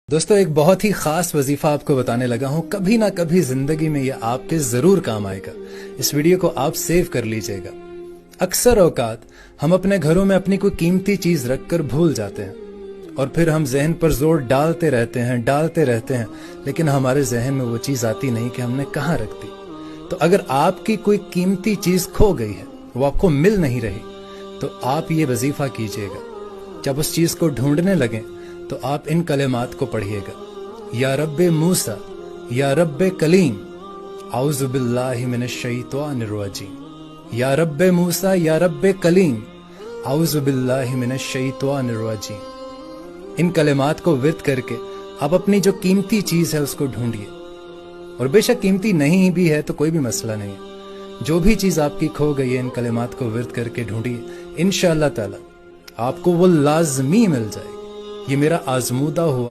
दोस्तों एक बहुत ही खास वजीफा आपको बताने लगा हूँ, कभी ना कभी जिंदगी में ये आपके जरूर काम आएगा। इस वीडियो को आप सेव कर लीजिएगा। अक्सर औकात हम अपने घरों में अपनी कोई कीमती चीज रखकर भूल जाते हैं और फिर हम जहन पर जोर डालते रहते हैं, लेकिन हमारे जहन में वो चीज आती नहीं कि हमने कहाँ रख दी। तो अगर आपकी कोई कीमती चीज खो गई है, वो आपको मिल नहीं रही, तो आप ये वजीफा कीजिएगा। जब उस चीज को ढूंढने लगें तो आप इन कलेमात को पढ़िएगा। या रब्बे मूसा या रब्बे कलीम औज़ु बिल्लाहि मिनश शैतानिर रजीम। या रब्बे मूसा या रब्बे कलीम औज़ु बिल्लाहि मिनश शैतानिर रजीम। इन कलेमात को विर्द करके आप अपनी जो कीमती चीज है उसको ढूंढिए, और बेशक कीमती नहीं भी है तो कोई भी मसला नहीं है। जो भी चीज आपकी खो गई है, इन कलेमात को विर्द करके ढूंढिए, इंशाअल्लाह ताला आपको वो लाजमी मिल जाएगी। ये मेरा आजमूदा हुआ